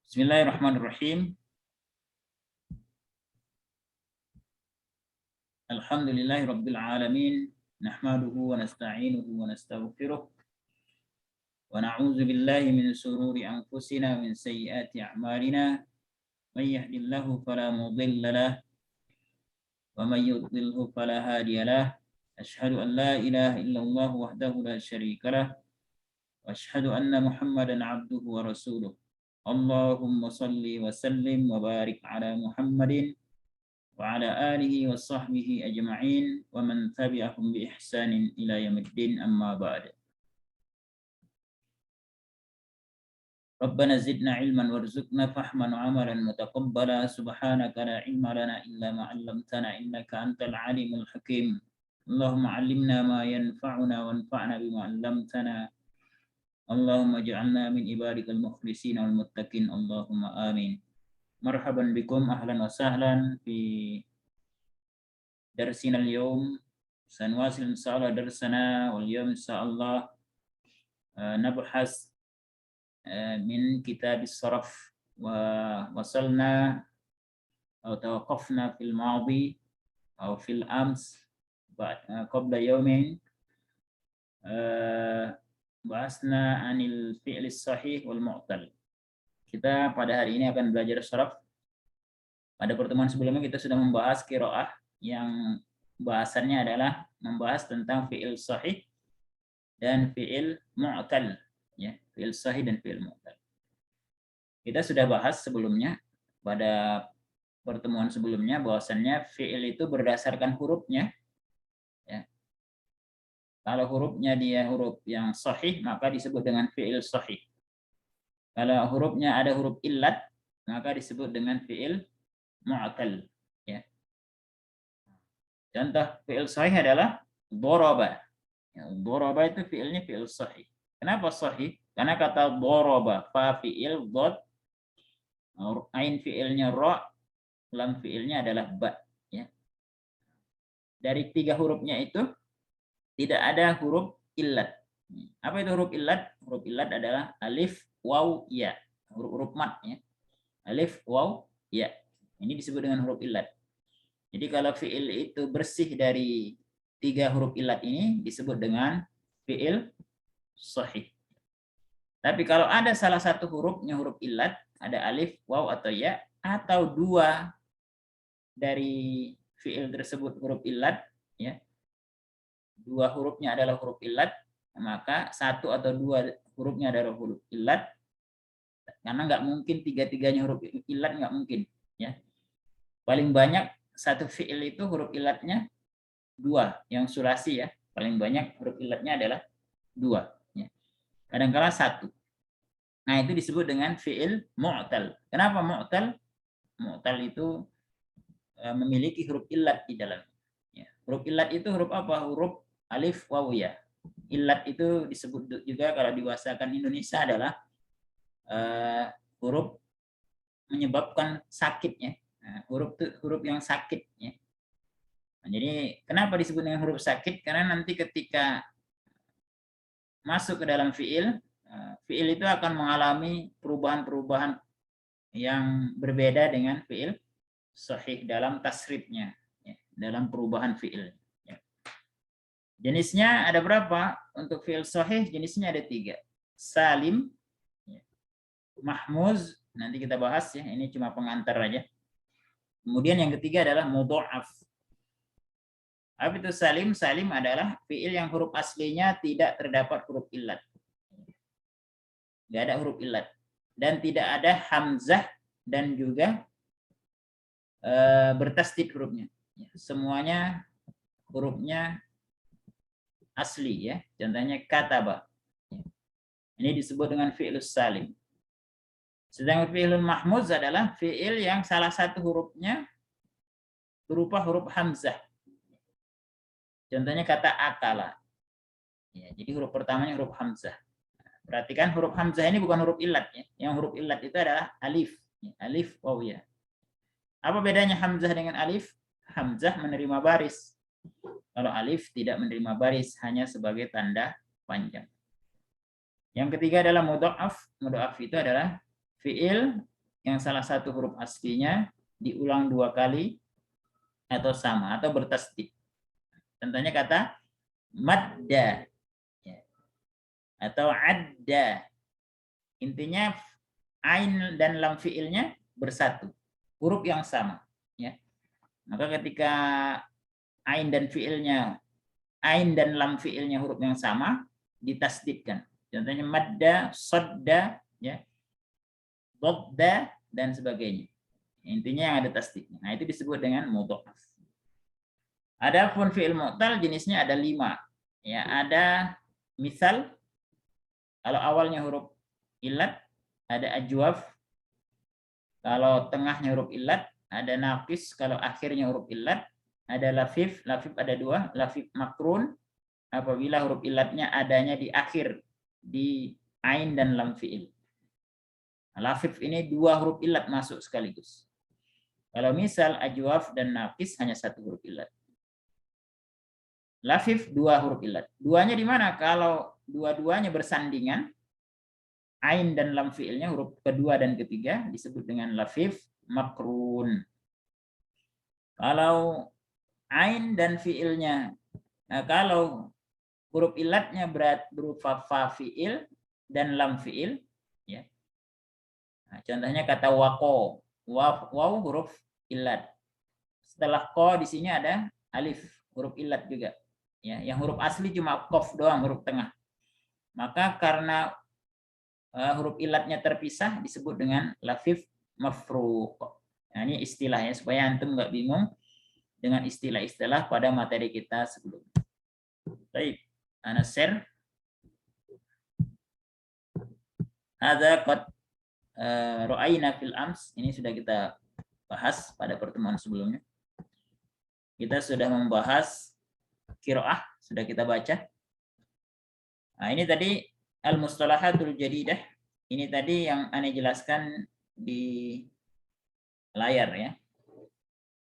Bismillahirrahmanirrahim. Alhamdulillahirabbil alamin. Nahmaduhu wa nasta'inuhu wa nastaghfiruh. Wa na'udzu billahi min shururi anfusina wa min sayyiati a'malina. May yahdihillahu fala mudilla lahu wa may yudlilhu fala hadiya lahu. Asyhadu an la ilaha illallah wahdahu la syarika lahu wa asyhadu anna Muhammadan 'abduhu wa rasuluh. Allahumma shalli wa sallim wa barik ala Muhammadin wa ala alihi wa sahbihi ajma'in wa man tabi'ahum bi ihsanin ila yaumiddin, amma ba'd. Rabbana zidna ilman warzuqna fahman wa amalan mutaqabbala. Subhanaka la ilma lana illa ma 'allamtana innaka antal alimul hakim. Allahumma 'allimna ma yanfa'una wanfa'na bima 'allamtana. Allahumma ja'alna min ibadikal mukhlisin wal muttaqin. Allahumma amin. Marhaban bikum, ahlan wa sahlan fi darsina al-yawm. Sanwasil insyaallah darsana wal yawm insyaallah nabhas min kitab as-sarf wa wasalna atau tawaqafna fil madi atau fil ams qabla yawmin bahasna anil fi'l sahih wal mu'tal. Kita pada hari ini akan belajar saraf. Pada pertemuan sebelumnya kita sudah membahas qiraah yang bahasannya adalah membahas tentang fi'il sahih dan fi'il mu'tal, ya, fi'il sahih dan fi'il mu'tal. Kita sudah bahas sebelumnya pada pertemuan sebelumnya bahwasannya fi'il itu berdasarkan hurufnya, ya. Kalau hurufnya dia huruf yang sahih maka disebut dengan fi'il sahih. Kalau hurufnya ada huruf illat maka disebut dengan fi'il mu'tal, ya. Contoh fi'il sahih adalah daraba. Ya, daraba itu fi'ilnya fi'il sahih. Kenapa sahih? Karena kata daraba fa fi'il, dhad ain fi'ilnya ra, lam fi'ilnya adalah ba, ya. Dari 3 hurufnya itu tidak ada huruf illat. Apa itu huruf illat? Huruf illat adalah alif, waw, ya. Huruf mat, ya. Alif, waw, ya. Ini disebut dengan huruf illat. Jadi kalau fi'il itu bersih dari 3 huruf illat ini disebut dengan fi'il sahih. Tapi kalau ada salah satu hurufnya huruf illat, ada alif, waw atau ya, atau 2 dari fi'il tersebut huruf illat, ya. 2 hurufnya adalah huruf illat, maka 1 atau 2 hurufnya adalah huruf illat. Karena nggak mungkin 3-tiganya huruf illat, nggak mungkin, ya. Paling banyak satu fi'il itu huruf illatnya 2, yang sulasi, ya. Paling banyak huruf illatnya adalah 2, ya. Kadang-kala 1. Nah, itu disebut dengan fi'il mu'tal. Kenapa mu'tal? Mu'tal itu memiliki huruf illat di dalamnya. Ya. Huruf illat itu huruf apa? Huruf alif, waw, ya. Illat itu disebut juga kalau di bahasa Indonesia adalah huruf menyebabkan sakitnya. Nah, huruf yang sakit, ya. Nah, jadi kenapa disebut dengan huruf sakit? Karena nanti ketika masuk ke dalam fi'il, fi'il itu akan mengalami perubahan-perubahan yang berbeda dengan fi'il sahih dalam tasrifnya, ya, dalam perubahan fi'il. Ya. Jenisnya ada berapa? Untuk fi'il sahih jenisnya ada 3. Salim, ya, mahmuz, nanti kita bahas, ya, ini cuma pengantar aja. Kemudian yang ketiga adalah mudha'af. Apa itu salim? Salim adalah fi'il yang huruf aslinya tidak terdapat huruf illat. Tidak ada huruf illat. Dan tidak ada hamzah dan juga bertasdid hurufnya. Ya, semuanya hurufnya asli, ya. Contohnya kataba. Ya. Ini disebut dengan fi'lus salim. Sedangkan fi'lul mahmuz adalah fi'il yang salah satu hurufnya berupa huruf hamzah. Contohnya kata akala. Ya, jadi huruf pertamanya huruf hamzah. Perhatikan huruf hamzah ini bukan huruf illat, ya. Yang huruf illat itu adalah alif. Ya, alif, waw, ya. Apa bedanya hamzah dengan alif? Hamzah menerima baris. Kalau alif tidak menerima baris, hanya sebagai tanda panjang. Yang ketiga adalah mudha'af. Mudha'af itu adalah fiil yang salah satu huruf aslinya diulang 2 kali atau sama atau bertasdid. Contohnya kata madda ya, atau adda. Intinya ain dan lam fiilnya bersatu, huruf yang sama ya. Maka ketika ain dan lam fiilnya huruf yang sama ditasdidkan. Contohnya madda, sodda ya, dodda dan sebagainya. Intinya yang ada tasdidnya. Nah, itu disebut dengan mudha'af. Adapun fiil mu'tal jenisnya ada 5. Ya, ada misal kalau awalnya huruf illat, ada ajwaf. Kalau tengahnya huruf illat, ada naqis. Kalau akhirnya huruf illat, ada lafif. Lafif ada 2, lafif makrun apabila huruf illatnya adanya di akhir, di ain dan lam fiil. Lafif ini 2 huruf illat masuk sekaligus. Kalau misal ajwaf dan naqis hanya 1 huruf illat. Lafif 2 huruf illat. Duanya di mana? Kalau dua-duanya bersandingan, ain dan lam fiilnya huruf kedua dan ketiga disebut dengan lafif makrun. Kalau ain dan fiilnya, kalau huruf illatnya berupa fa fiil dan lam fiil, ya. Nah, contohnya kata waqo, waw huruf illat. Setelah ko di sini ada alif, huruf illat juga. Ya, yang huruf asli cuma qaf doang, huruf tengah. Maka karena huruf illatnya terpisah disebut dengan lafif mafruq. Nah, ini istilahnya supaya antum nggak bingung dengan istilah-istilah pada materi kita sebelumnya. Baik, ana share. Hadza qad ra'ayna fil ams. Ini sudah kita bahas pada pertemuan sebelumnya. Kita sudah membahas qiraah, sudah kita baca. Nah, ini tadi al-mustalahatul jadidah. Ini tadi yang Ane jelaskan di layar ya.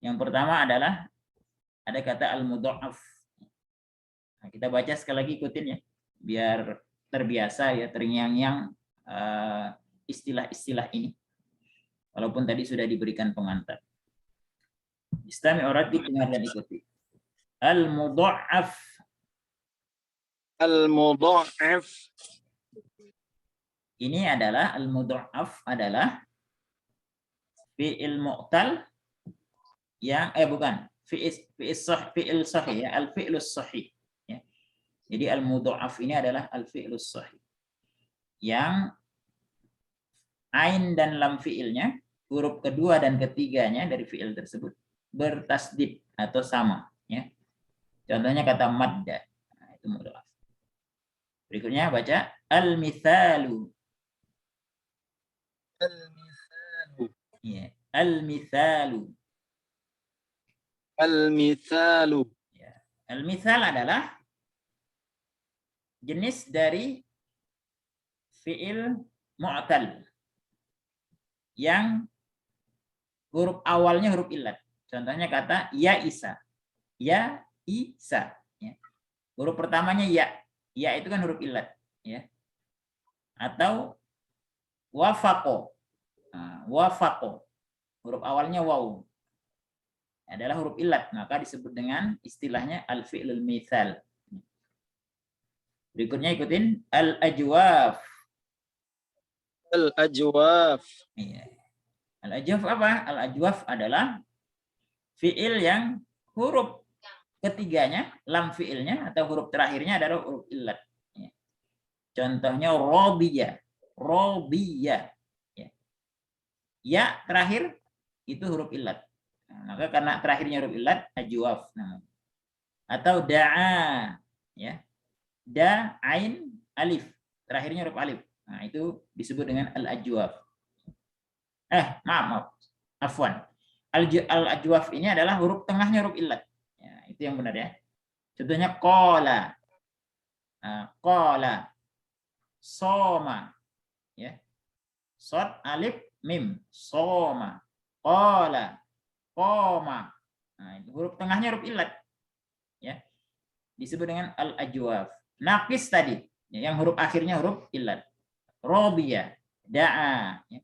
Yang pertama adalah ada kata al-mudha'af. Nah, kita baca sekali lagi, ikutin ya, biar terbiasa ya, terngiang-ngiang istilah-istilah ini. Walaupun tadi sudah diberikan pengantar. Istami' uraddi, dengar dan ikuti. Al-mudha'af. Al-mudha'af. Ini adalah al-mudha'af adalah fi'il mu'tal yang bukan fi'il sahih ya, al-fi'lus sahih ya. Jadi al-mudha'af ini adalah al-fi'lus sahih yang ain dan lam fi'ilnya, huruf kedua dan ketiganya dari fi'il tersebut bertasdid atau sama ya. Contohnya kata madda. Nah, itu mudha'af. Berikutnya baca al-mithalu. Al-mithalu. Ya, al-mithalu. Al-mithalu. Ya. Al-mithal adalah jenis dari fi'il mu'tal yang huruf awalnya huruf illat. Contohnya kata ya isa. Ya isa. Ya. Huruf pertamanya ya. Ya itu kan huruf illat. Ya. Atau wafaqo. Nah, wafaqo. Huruf awalnya waw. Adalah huruf illat. Maka disebut dengan istilahnya al-fi'lul mithal. Berikutnya ikutin al-ajwaf. Al-ajwaf. Iya. Al-ajwaf apa? Al-ajwaf adalah fi'il yang huruf ketiganya, lam fi'ilnya atau huruf terakhirnya adalah huruf illat. Ya. Contohnya robiyah. Robiyah. Ya. Ya terakhir itu huruf illat. Nah, maka karena terakhirnya huruf illat, ajwaf namanya. Atau da'a. Ya. Da, ain, alif. Terakhirnya huruf alif. Nah, itu disebut dengan al-ajwaf. Maaf. Afwan. Al-ajwaf ini adalah huruf tengahnya huruf illat. Ya, itu yang benar ya. Contohnya qala. Qala. Soma. Ya. Shad, alif, mim. Soma. Qala. Qoma. Nah, itu huruf tengahnya huruf illat. Ya. Disebut dengan al-ajwaf. Naqis tadi. yang huruf akhirnya huruf illat. Radiya, da'a. Ya.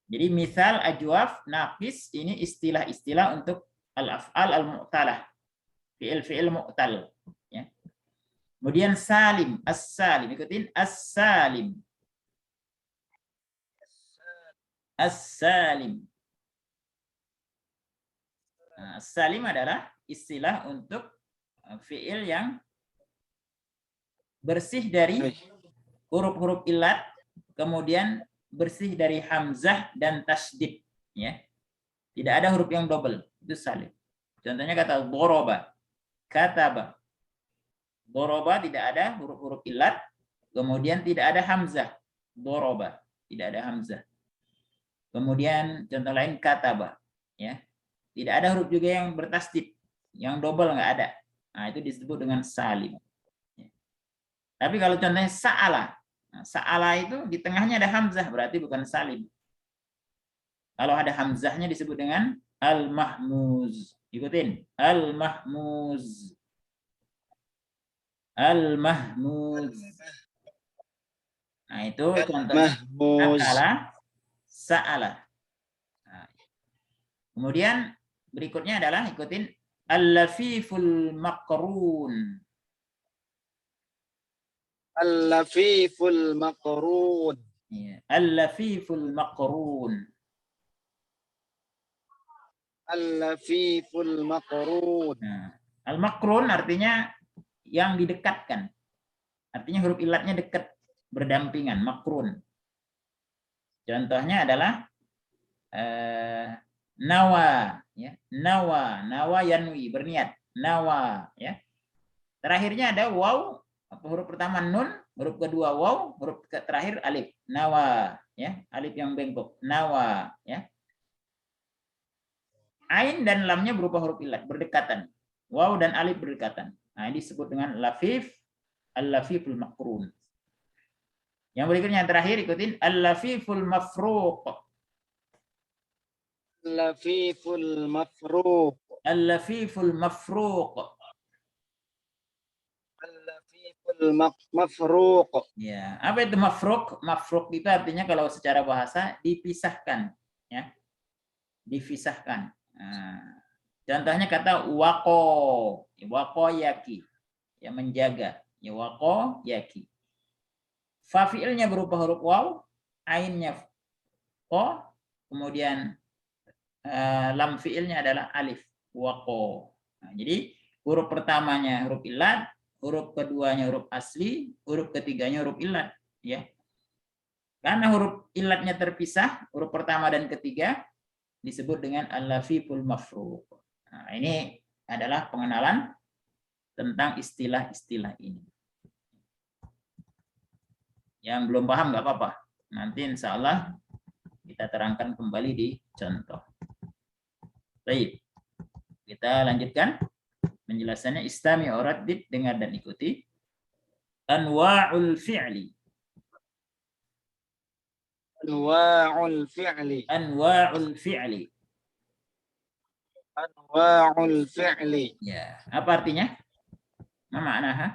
Jadi misal ajwaf, naqis ini istilah-istilah untuk al-af'al al-mu'talah. Fi'il-fi'il mu'tal. Ya. Kemudian salim, as-salim. Ikutin as-salim. As-salim. Nah, as-salim adalah istilah untuk fi'il yang bersih dari huruf-huruf illat, kemudian bersih dari hamzah dan tasdid. Ya. Tidak ada huruf yang double. Itu salim. Contohnya kata doroba, kataba. Doroba tidak ada huruf-huruf illat, kemudian tidak ada hamzah. Doroba, tidak ada hamzah. Kemudian contoh lain kataba, ya. Tidak ada huruf juga yang bertasdid, yang double nggak ada. Nah, itu disebut dengan salim. Ya. Tapi kalau contohnya sa'ala, nah, sa'ala itu di tengahnya ada hamzah, berarti bukan salim. Kalau ada hamzahnya disebut dengan al-mahmuz. Ikutin, al-mahmuz. Al-mahmuz. Nah, itu contohnya Mahmuz. akala, sa'ala. Nah, kemudian berikutnya adalah ikutin al-lafiful maqrun. Al-lafiful maqrun. Ya, al-lafiful maqrun. Al-lafiful maqrun. Nah, al-maqrun artinya yang didekatkan. Artinya huruf illatnya dekat, berdampingan, makrun. Contohnya adalah nawa, ya. Nawa yanwi, berniat. Nawa, ya. Terakhirnya ada waw, huruf pertama nun, huruf kedua waw, huruf terakhir alif. Nawa, ya. Alif yang bengkok. Nawa, ya. Ain dan lamnya berupa huruf illat, berdekatan. Waw dan alif berdekatan. Nah, ini disebut dengan lafif, al-lafiful makrun. Yang berikutnya yang terakhir ikutin al-lafiful mafruq. Al-lafiful mafruq. Al-lafiful mafruq. Al-lafiful mafruq. Ya, apa itu mafruq? Mafruq itu artinya kalau secara bahasa dipisahkan, ya. Dipisahkan. Nah, contohnya kata waqo, waqo yaki, ya menjaga, ya waqo yaki. Fa fi'ilnya berupa huruf waw, ainnya ko, kemudian lam fi'ilnya adalah alif, waqo. Nah, jadi huruf pertamanya huruf illat, huruf keduanya huruf asli, huruf ketiganya huruf illat, ya. Karena huruf illatnya terpisah, huruf pertama dan ketiga disebut dengan al-lafiful mafruq. Nah, ini adalah pengenalan tentang istilah-istilah ini. Yang belum paham nggak apa-apa. Nanti insya Allah kita terangkan kembali di contoh. Baik, kita lanjutkan penjelasannya. Istami uraddid, dengar dan ikuti. Anwa'ul fi'li. Anwa'ul fi'li. Anwa'ul fi'li. Anwa'ul fi'li. Ya, apa artinya? Ma ma'naha?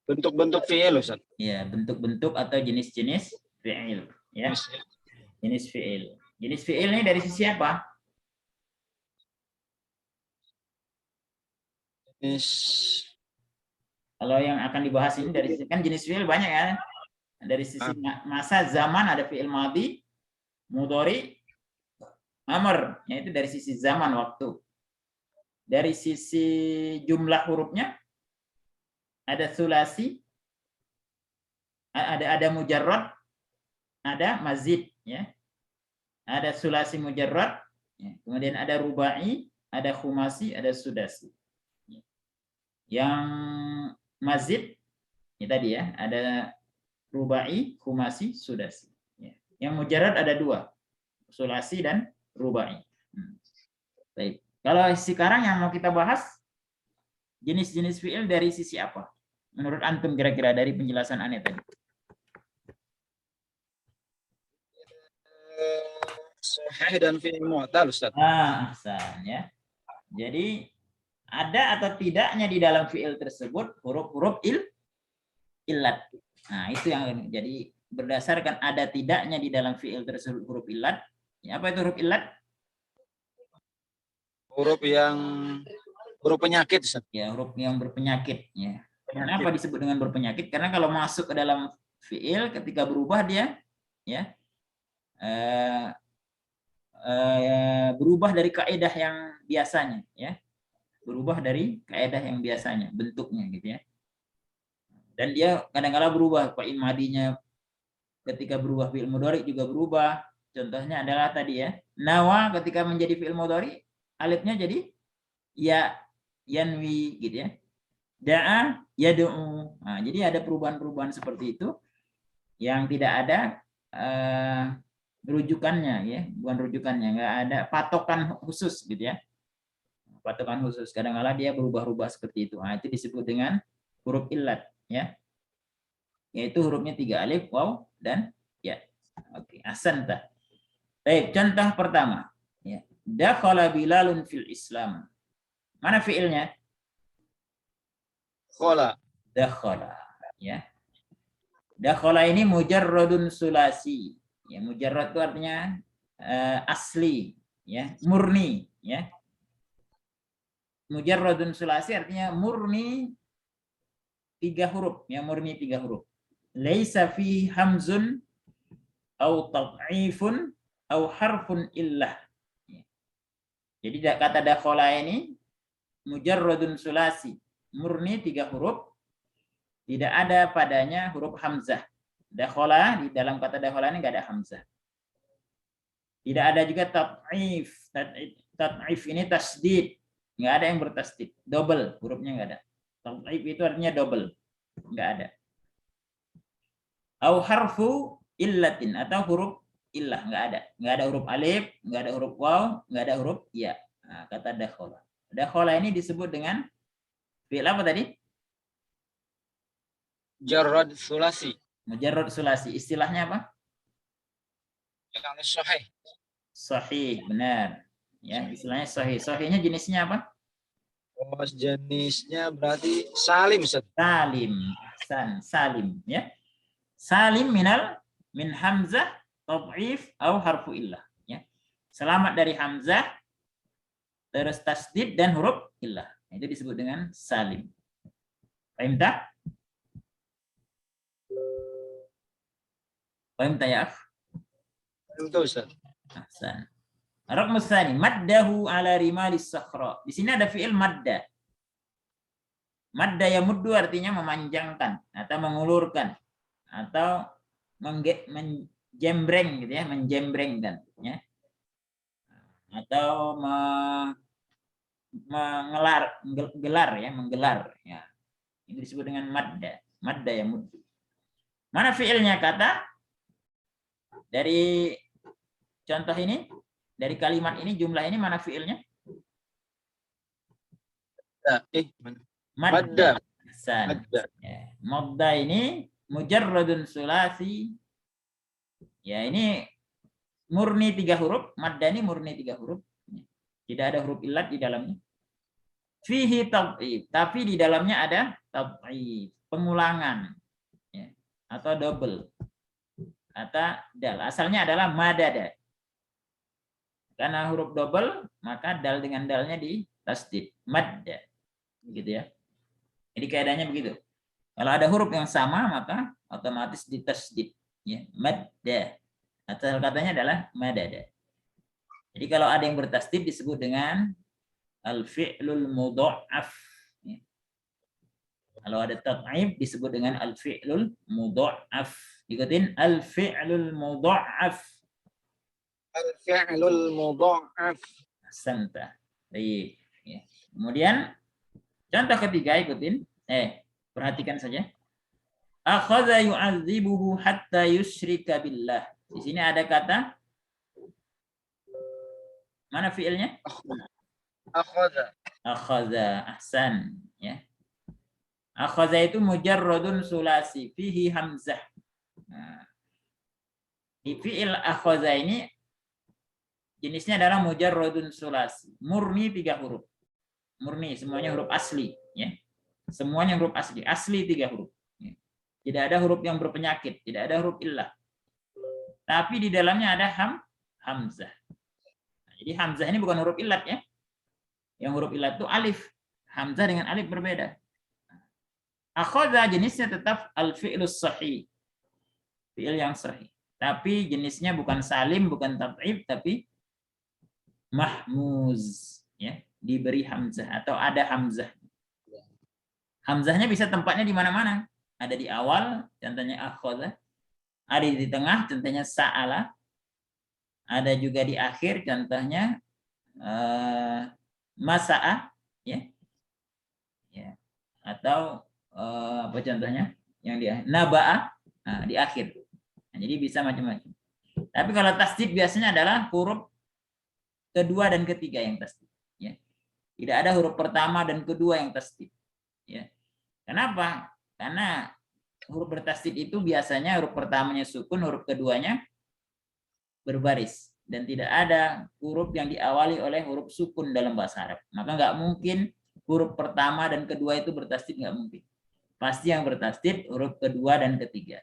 Bentuk-bentuk fi'il, Ustaz. Ya, bentuk-bentuk atau jenis-jenis fi'il, ya. Jenis fi'il. Jenis fi'il ini dari sisi apa? Kalau yang akan dibahas ini dari sisi, kan jenis fi'il banyak ya. Dari sisi masa, zaman ada fi'il madhi, mudhari, amr, yaitu dari sisi zaman waktu. Dari sisi jumlah hurufnya ada sulasi, ada mujarrad, ada mazid, ya. Ada sulasi mujarrad, ya. Kemudian ada rubai, ada khumasi, ada sudasi. Yang mazid ini tadi ya, ada rubai, khumasi, sudasi. Ya. Yang mujarrad ada dua, sulasi dan rubai. Baik. Kalau sekarang yang mau kita bahas jenis-jenis fi'il dari sisi apa? Menurut antum kira-kira dari penjelasan Ane tadi? Sahih dan fi'il mu'tal, Ustaz. Ahsan, ya. Jadi ada atau tidaknya di dalam fiil tersebut huruf-huruf illat. Nah, itu yang jadi berdasarkan ada tidaknya di dalam fiil tersebut huruf illat. Ya, apa itu huruf illat? Huruf yang huruf penyakit, Ustaz. Ya, huruf yang berpenyakit. Ya. Kenapa Penyakit. disebut dengan berpenyakit? Karena kalau masuk ke dalam fiil ketika berubah dia ya berubah dari kaidah yang biasanya ya. Berubah dari kaidah yang biasanya bentuknya gitu ya. Dan dia kadang-kala berubah Pak imadinya ketika berubah fiil mudhari juga berubah. Contohnya adalah tadi ya. Nawa ketika menjadi fiil mudhari alifnya jadi ya yanwi gitu ya. Da'a yad'u. Nah, jadi ada perubahan-perubahan seperti itu yang tidak ada rujukannya ya, bukan rujukannya, nggak ada patokan khusus gitu ya. Patokan khusus kadang-kala dia berubah-ubah seperti itu. Nah, itu disebut dengan huruf illat ya. Yaitu hurufnya 3 alif, waw dan ya. Oke, ahsanta. Baik, contoh pertama ya. Dakhala Bilalun fil Islam. Mana fiilnya? Khola. Dakhala ya. Dakhala ini mujarradun sulasi. Ya, mujarrad itu artinya asli, ya, murni, ya. Mujarradun sulasi artinya murni 3 huruf, ya, murni 3 huruf. Laisa fi hamzun au tad'ifun au harfun illah. Ya. Jadi kata dakhala ini mujarradun sulasi, murni 3 huruf, tidak ada padanya huruf hamzah. Dakhala, di dalam kata dakhala ini enggak ada hamzah. Tidak ada juga tad'if. Tad'if ini tasdid. Enggak ada yang bertasdid. Double, hurufnya enggak ada. Tad'if itu artinya double. Enggak ada. Au harfu illatin, atau huruf illah, enggak ada. Enggak ada huruf alif, enggak ada huruf waw, enggak ada huruf ya. Nah, kata dakhala. Dakhala ini disebut dengan fi'il apa tadi? Jarrad sulasi. Mujarrad sulasi. Istilahnya apa? Yang sahih. Sahih, benar. Ya, istilahnya sahih. Sahihnya jenisnya apa? Oh, jenisnya berarti salim, Ustaz. Salim. Ahsan, salim, ya. Salim min hamzah, tad'if au harfu illah, ya. Selamat dari hamzah, terus tasdid dan huruf illah. Itu disebut dengan salim. Paham tak? Paham tak ya? Betul, Ustaz. Ahsan. Raqam tsani, maddahu ala rimalis sakhra. Di sini ada fi'il madda. Madda yamuddu artinya memanjangkan atau mengulurkan atau menjembreng gitu ya, menjembrengkan ya. Atau menggelar ya, menggelar ya. Ini disebut dengan madda. Madda yamuddu. Mana fi'ilnya kata? Dari contoh ini, dari kalimat ini, jumlah ini mana fi'ilnya? Madda. Madda. Ya. Madda ini mujarradun sulasi. Ya, ini murni 3 huruf. Madda ini murni 3 huruf. Tidak ada huruf illat di dalamnya. Fihi tad'if, tapi di dalamnya ada tad'if, pengulangan. Ya. Atau double. Atau dal. Asalnya adalah madada. Karena huruf double, maka dal dengan dalnya di tasdid. Madda. Gitu ya. Jadi kaidahnya begitu. Kalau ada huruf yang sama, maka otomatis ditasdid. Ya. Madda. Asal katanya adalah madada. Jadi kalau ada yang bertasdid disebut dengan al-fi'lul mudha'af. Ya. Kalau ada tad'if disebut dengan al-fi'lul mudha'af. Ikutin al-fi'lul mudha'af. Al-fi'lul mudha'af. Ahsanta. Baik. Ya. Kemudian contoh ketiga, ikutin. Perhatikan saja. Akhadha yu'adzibuhu hatta yusyrika billah. Di sini ada kata, mana fiilnya? Akhadha. Akhadha. Ahsan. Ya. Akhadha itu mujarradun sulasi. Fihi hamzah. Nah, di fiil akhadha ini jenisnya adalah mujarradun sulasi. Murni 3 huruf. murni, semuanya huruf asli, ya. Semuanya huruf asli, asli 3 huruf. Ya. Tidak ada huruf yang berpenyakit, tidak ada huruf illah. Tapi di dalamnya ada hamzah. Nah, jadi hamzah ini bukan huruf illat, ya. Yang huruf illat itu alif. Hamzah dengan alif berbeda. Akhadha jenisnya tetap al-fi'lus sahih. Fi'il yang sahih. Tapi jenisnya bukan salim, bukan tab'ib, tapi mahmuz, ya, diberi hamzah atau ada hamzah. Hamzahnya bisa tempatnya di mana-mana. Ada di awal, contohnya akhadha. Ada di tengah, contohnya sa'ala. Ada juga di akhir, contohnya masa'a, ya. Ya. Atau apa contohnya? Yang di naba'a, nah, di akhir. Nah, jadi bisa macam-macam. Tapi kalau tasdid biasanya adalah huruf kedua dan ketiga yang tasdid, ya. Tidak ada huruf pertama dan kedua yang tasdid, ya. Kenapa? Karena huruf bertasdid itu biasanya huruf pertamanya sukun, huruf keduanya berbaris, dan tidak ada huruf yang diawali oleh huruf sukun dalam bahasa Arab. Maka nggak mungkin huruf pertama dan kedua itu bertasdid, nggak mungkin. Pasti yang bertasdid huruf kedua dan ketiga.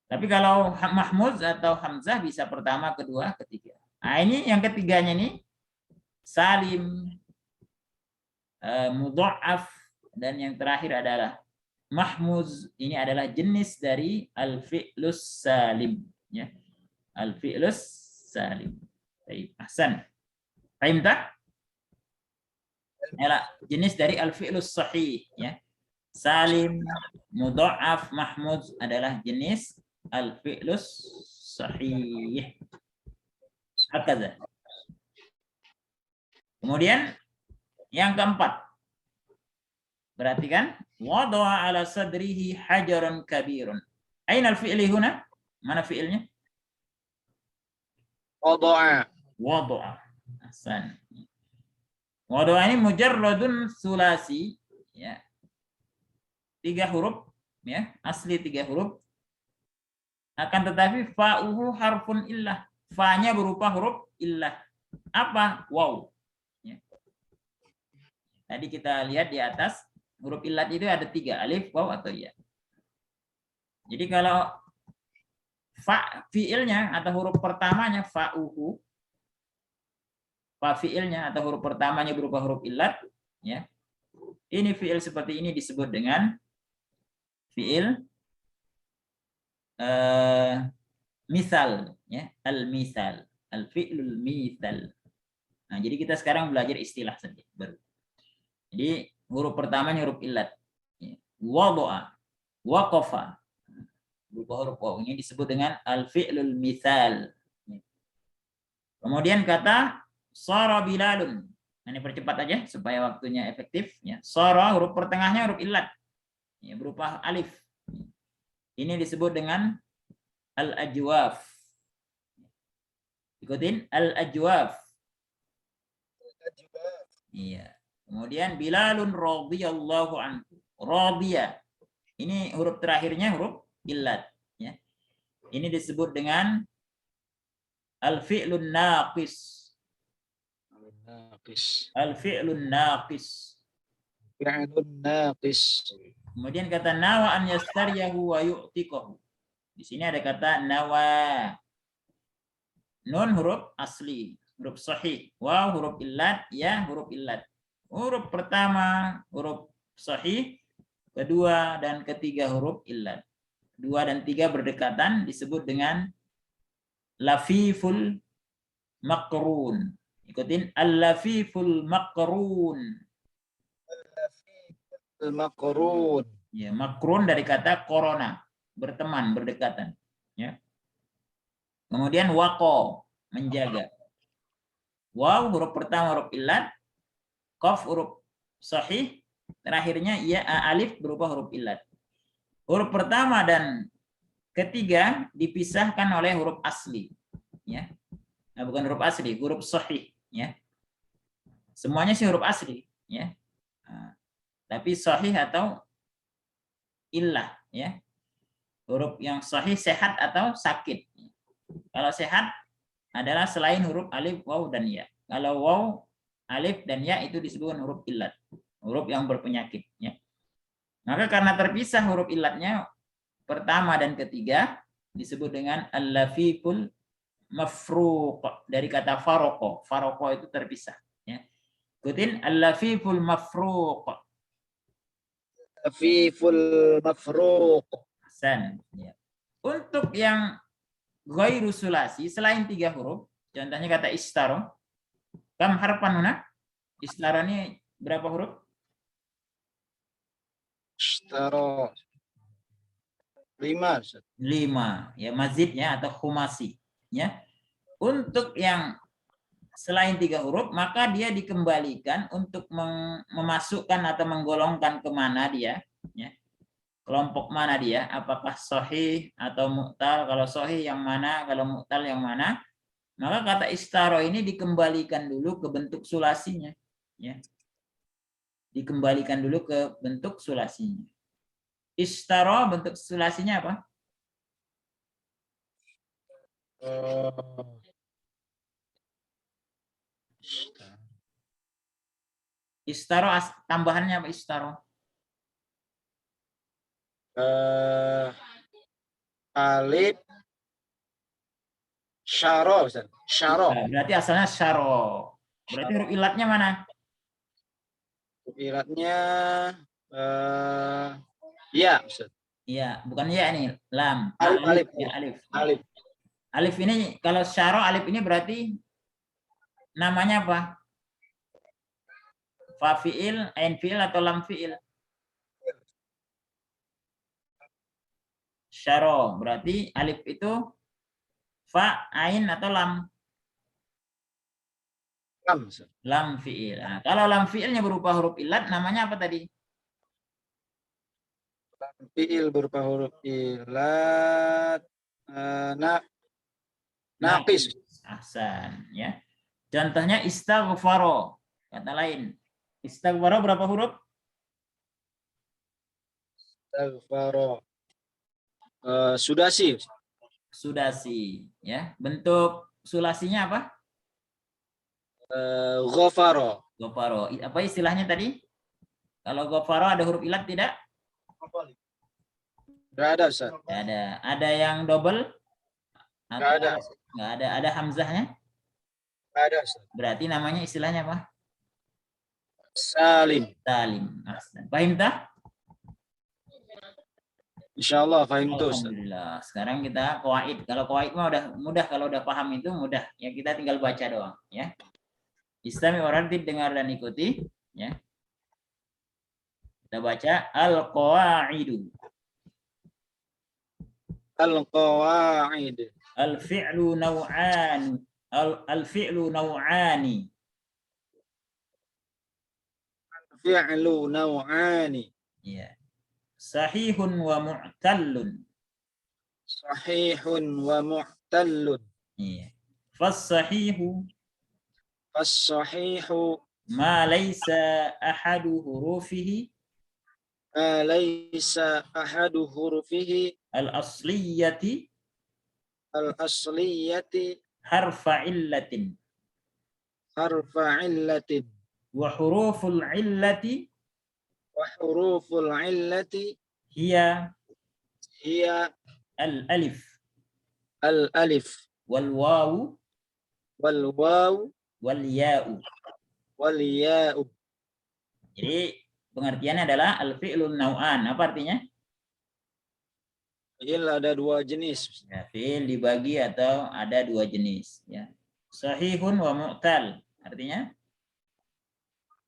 Tapi kalau mahmuz atau hamzah bisa pertama, kedua, ketiga. Nah, ini yang ketiganya nih salim, mudha'af, dan yang terakhir adalah mahmuz. Ini adalah jenis dari al-fi'lus salim, ya. Al-fi'lus salim. Baik, ahsan. Paham tak? Inilah jenis dari al-fi'lus sahih, ya. Salim, mudha'af, mahmuz adalah jenis al-fi'lus sahih. Hakadha. Kemudian yang keempat. Perhatikan, wada'a ala sadrihi hajaran kabirun. Aina al-fi'li huna? Mana fi'ilnya? Wada'a. Wada'a. Ahsan. Wada'a ini mujarradun sulasi, ya. 3 huruf, ya, asli 3 huruf. Akan tetapi fa'uhu harfun illah. Fa-nya berupa huruf illah. Apa? Waw. Ya. Tadi kita lihat di atas, huruf illat itu ada 3, alif, waw, atau ya. Jadi kalau fa fiilnya atau huruf pertamanya fa'uhu, fa fiilnya atau huruf pertamanya berupa huruf illat, ya. Ini fiil seperti ini disebut dengan fiil misal, ya, al-misal, al-fi'lul misal. Nah, jadi kita sekarang belajar istilah saja baru. Jadi huruf pertamanya huruf illat. Ya. Wada'a, waqafa. Berupa huruf waw ini disebut dengan al-fi'lul misal. Ya. Kemudian kata shara bilalun. Nah, ini percepat aja supaya waktunya efektif, ya. Shara huruf pertengahnya huruf illat. Ya, berupa alif. Ini disebut dengan al-ajwaf. Ikutin al-ajwaf. Iya. Kemudian Bilalun radhiyallahu anhu. Radhiya. Ini huruf terakhirnya huruf illat, ya. Ini disebut dengan al-fi'lun naqis. Al-fi'lun naqis. Fi'lun naqis. Kemudian kata nawa an yastariyahu wa yu'tiqahu. Di sini ada kata nawa. Nun huruf asli, huruf sahih. Waw huruf illat, ya huruf illat. Huruf pertama huruf sahih, kedua dan ketiga huruf illat. 2 dan 3 berdekatan disebut dengan lafiful makrun. Ikutin al-lafiful makrun. Al-makrun. Ya, makrun dari kata korona, berteman, berdekatan, ya. Kemudian waqo, menjaga. Waw huruf pertama huruf illat, qaf huruf sahih, terakhirnya ya alif berupa huruf illat. Huruf pertama dan ketiga dipisahkan oleh huruf asli, ya. Nah, bukan huruf asli, huruf sahih, ya. Semuanya sih huruf asli, ya. Nah, tapi sahih atau illah, ya. Huruf yang sahih sehat atau sakit. Kalau sehat adalah selain huruf alif, waw, dan ya. Kalau waw alif dan ya itu disebut huruf illat, huruf yang berpenyakit. Ya. Maka karena terpisah huruf illatnya pertama dan ketiga disebut dengan al-lafiful mafruq dari kata faroko. Faroko itu terpisah. Ya. Ikutin al-lafiful mafruq. Khafiful mafruq. Hasan. Ya. Untuk yang ghairu sulasi selain 3 huruf, contohnya kata istaro. Kam harfan huna? Istaro ini berapa huruf? Ishtara. 5. Ustaz. 5. Ya mazidnya atau khumasi. Ya. Untuk yang selain 3 huruf, maka dia dikembalikan untuk memasukkan atau menggolongkan kemana dia. Ya. Kelompok mana dia? Apakah sahih atau mu'tal? Kalau sahih yang mana? Kalau mu'tal yang mana? Maka kata istaro ini dikembalikan dulu ke bentuk sulasinya. Ya. Dikembalikan dulu ke bentuk sulasinya. Istaro bentuk sulasinya apa? Istaro tambahannya apa istaro? Alif syaro, Ustaz. Syaro. Nah, berarti asalnya syaro. Berarti huruf ilatnya mana? Iratnya ya, Ustaz. Iya, bukan ya ini, lam. Alif, alif. Ya, alif. Alif. Alif ini kalau syaro alif ini berarti namanya apa? Fa fiil, ain fiil atau lam fiil? Syaro berarti alif itu fa, ain atau lam? Lam, Ustaz. Lam fiil. Nah, kalau lam fiilnya berupa huruf ilat namanya apa tadi? Fiil berupa huruf ilat naqis. Ahsan, ya. Contohnya istaghfaro. Kata lain. Istaghfaro berapa huruf? Istaghfaro. Sudasi. Sudasi, ya. Bentuk sulasinya apa? Ghafaro. Gofaro. Apa istilahnya tadi? Kalau gofaro ada huruf ilat tidak? Nggak ada, Ustaz. Tidak ada. Ada yang double? Nggak ada. Nggak ada. Ada hamzahnya? Nggak ada, Ustaz. Berarti namanya istilahnya apa? Salim. Salim. Paham tak? Insyaallah fahim tuh, Ustaz. Alhamdulillah. Sekarang kita qawaid. Kalau qawaid mah udah mudah, kalau udah paham itu mudah. Ya kita tinggal baca doang, ya. Istami waradid, dengar dan ikuti, ya. Kita baca al-qawaidu. Al-qawaid. Al-fi'lu naw'an. Al-fi'lu naw'ani. Fi'lu naw'ani. Ya. Sahihun wa mu'tallun. Sahihun wa mu'tallun. Iya. Fas-sahihu As-sahihu ma laysa ahadu hurufihi laysa ahadu hurufihi al-asliyati al-asliyati harfa illatin harfa illatin wa huruful illati wa huruful illati hiya hiya al-alif al-alif wal wawu wal waw wal ya'u. wal ya'u. Jadi pengertiannya adalah al-fi'lun naw'an. Apa artinya? Fi'il ada 2 jenis. Ya, fi'il dibagi atau ada 2 jenis, ya. Sahihun wa mu'tal. Artinya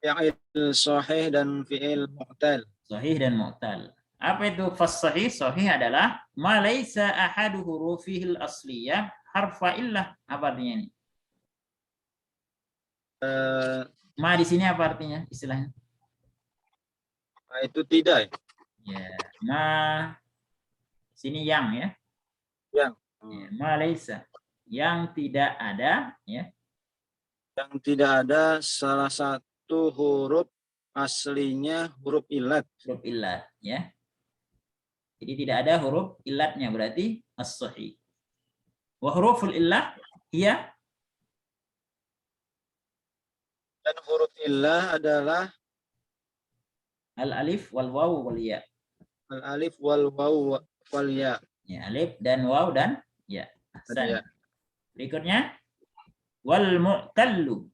Fi'il sahih dan fi'il mu'tal. sahih dan mu'tal. Apa itu fas-sahih? Sahih adalah ma laisa ahadu hurufihil asliyah harfa illah. Apa artinya ini? Ma di sini apa artinya istilahnya? Itu tidak. Ya, ma sini yang, ya. Yang. Ya, ma laisa, yang tidak ada, ya. Yang tidak ada salah satu huruf aslinya huruf ilat. Huruf illat, ya. Jadi tidak ada huruf illatnya, berarti as-sahih. Wa huruful illah hiya Dan huruf illah adalah Al alif wal waw wal ya. al alif wal waw wal ya. Ya, alif dan waw dan ya. Ya. Ahsan. Berikutnya wal mu'tallu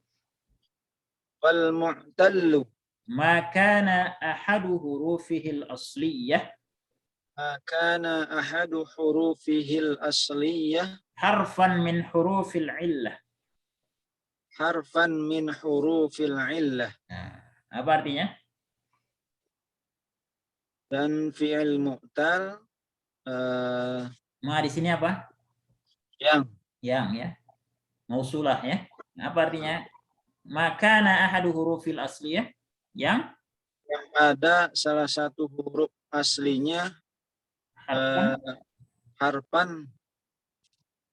Wal mu'tallu ma kana ahadu hurufihil asliyah kana ahadu hurufihil asliyah harfan min hurufil illah. harfan min hurufil illah. Nah, apa artinya? Dan fi'il mu'tal Ma di sini apa? Yang ya. Mausulah ya. Apa artinya? Makana ahadu hurufil asliyah yang ada salah satu huruf aslinya harfan harfan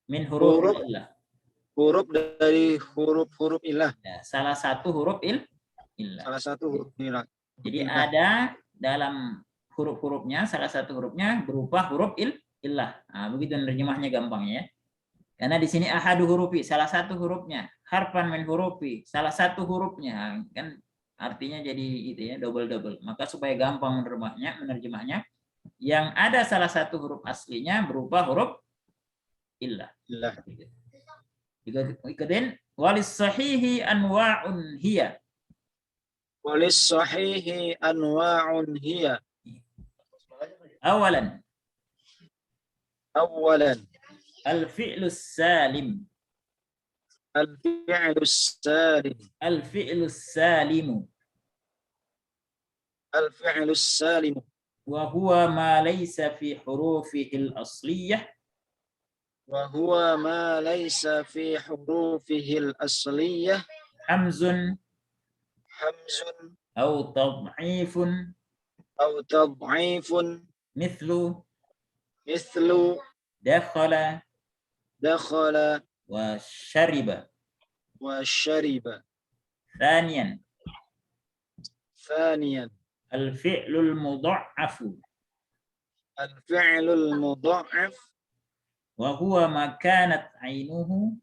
min hurufil illah. huruf dari huruf-huruf ilah. Ya, salah satu huruf illah. Salah satu huruf ilah. Jadi ada dalam huruf-hurufnya, salah satu hurufnya berupa huruf illah. Nah, begitu nerjemahnya gampangnya ya. Karena di sini ahadu hurufi, salah satu hurufnya. Harfan min hurufi, salah satu hurufnya. Kan artinya jadi itu ya, double-double. Maka supaya gampang menerjemahnya, yang ada salah satu huruf aslinya berupa huruf illah. Ikutin walis sahihi anwa'un hiya. Walis sahihi anwa'un hiya. Awalan al-fi'lus salim. Al-fi'lus salim. Al-fi'lus salimu. Al-fi'lus salimu. Wa huwa ma laysa fi hurufihil asliyah. Wa huwa ma laysa fi hurufihil asliyah. Hamzun. Hamzun. Au tad'ifun. Au tad'ifun. Mithlu. Mithlu. Dakhala. Dakhala. Wa syariba. Wa syariba. Thaniyan. Thaniyan. Al-fi'lul mudha'afu. Al-fi'lul mudha'af. Wa huwa ma kanat 'ainuhu.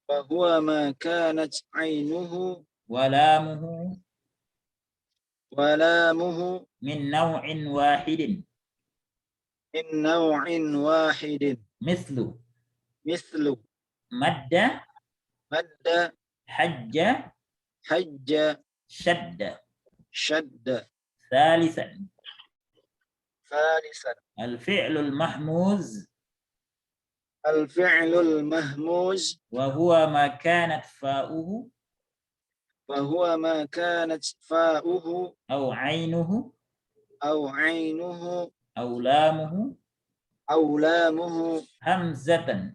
Wa huwa ma kanat 'ainuhu. Wa lamuhu. Wa lamuhu. Min naw'in wahidin. Min naw'in wahidin. Mithlu. Mithlu. Madda. Madda. Hajja. Hajja. Shadda. Shadda. Thalithan. Thalithan. Al-fi'lul mahmuz. Al-fi'lul mahmuz. Wa huwa ma kanat fa'uhu. Wa huwa ma kanat fa'uhu. Au 'ainuhu. Au 'ainuhu. Au lamuhu. Au lamuhu. Hamzatan.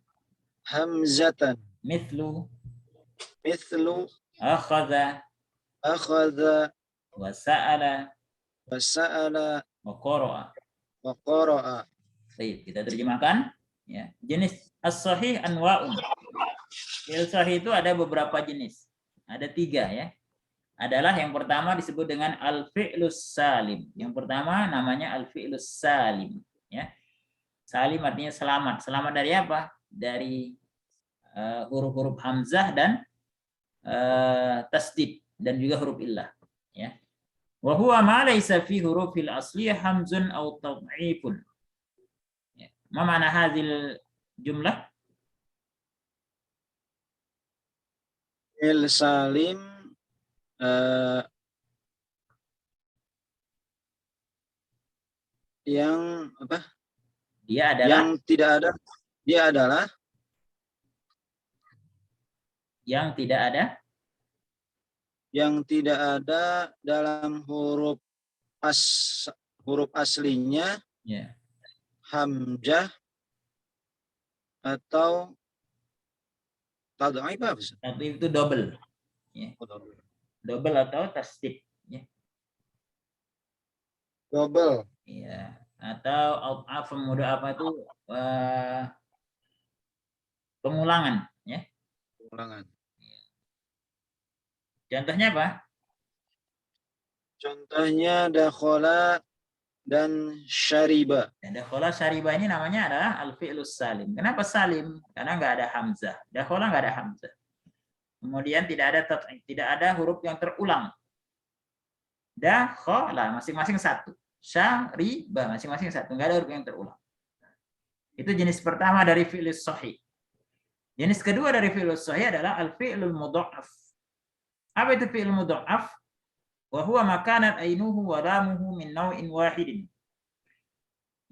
Hamzatan. Mithlu. Mithlu. Akhadha. Akhadha. Wa sa'ala. Wa sa'ala. Wa qara'a. Wa qara'a. Baik, kita terjemahkan. Ya. Jenis as-sahih anwa'un. Fi'il sahih itu ada beberapa jenis. Ada 3 ya. Adalah yang pertama disebut dengan al-fi'lus salim. Yang pertama namanya al-fi'lus salim. Ya. Salim artinya selamat. Selamat dari apa? Dari huruf-huruf hamzah dan tasdid dan juga huruf illah. Ya. Wa huwa ma laysa fi hurufil asliyah hamzun aw tad'ifun. Ma ma'na hadhil jumlah? Fi'il salim yang apa? Dia adalah Yang tidak ada. Dia adalah yang tidak ada yang tidak ada dalam huruf aslinya ya. hamzah atau tad'if apa? Tapi itu double. Ya. Double atau tasdid ya. Double. Ya. Atau apa apa itu pengulangan ya. Pengulangan. Contohnya apa? Contohnya dakhala dan syariba. Dakhala syariba ini namanya adalah al-fi'lus salim. Kenapa salim? Karena nggak ada hamzah. Dakhala nggak ada hamzah. Kemudian tidak ada huruf yang terulang. Dakhala masing-masing satu. Syariba masing-masing satu. Enggak ada huruf yang terulang. Itu jenis pertama dari fi'il sahih. Jenis kedua dari fi'il sahih adalah al-fi'lul mudha'af. Apa itu fi'il mudha'af? Wa huwa makanat ainuhu wa lamuhu min naw'in wahidin.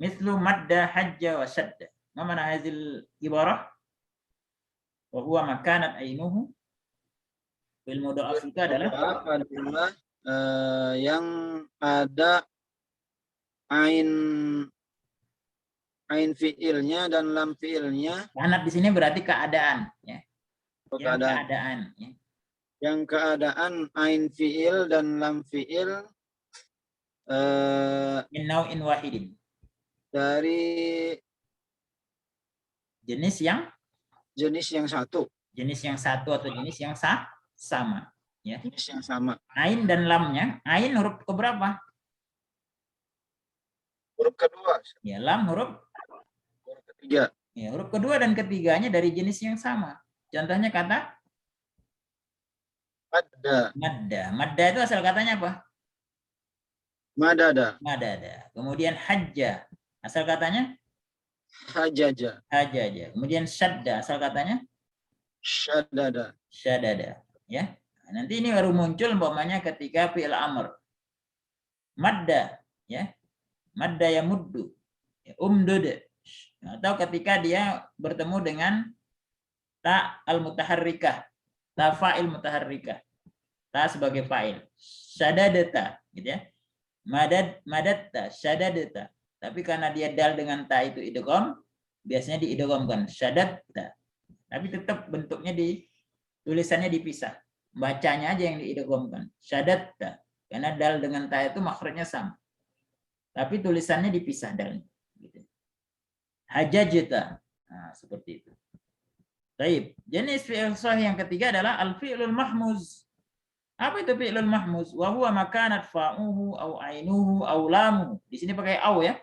Mithlu madda hajja wa shadda. Ma mana hadhil ibarah? Wa huwa makanat ainuhu. Fi'il mudha'af itu adalah yang ada ain fiilnya dan lam fiilnya. Kanat di sini berarti keadaan, ya. Keadaan, ya. Yang keadaan ain fiil dan lam fiil Min naw'in wahidin. Dari jenis yang satu. Jenis yang satu atau jenis yang sama, ya. Jenis yang sama. Ain dan lamnya, ain huruf keberapa? Huruf kedua. Ya, lam huruf ketiga. Ya, huruf kedua dan ketiganya dari jenis yang sama. Contohnya kata madda. Madda itu asal katanya apa? Madada. Kemudian hajja, asal katanya hajaja. Kemudian syadda, asal katanya syadada. Ya. Nanti ini baru muncul umpamanya ketika fi'il amr. Madda, ya. Madda yamuddu. Umdud. Atau ketika dia bertemu dengan ta al-mutaharrikah, ta fa'il mutaharrikah, ta sebagai fa'il, syadadata, gitu ya. Madatta, syadadata. Tapi karena dia dal dengan ta itu idgham, biasanya diidghamkan syadatta. Tapi tetap bentuknya tulisannya dipisah. Bacanya aja yang diidghamkan, syadatta. Karena dal dengan ta itu makhrajnya sama. Tapi tulisannya dipisah dalnya. Gitu. Hajajta. Nah, seperti itu. Baik. Jenis fi'il sahih yang ketiga adalah al-fi'lul mahmuz. Apa itu fi'lul mahmuz? Wa huwa makanat fa'uhu au ainuhu au lamuhu. Di sini pakai au, ya.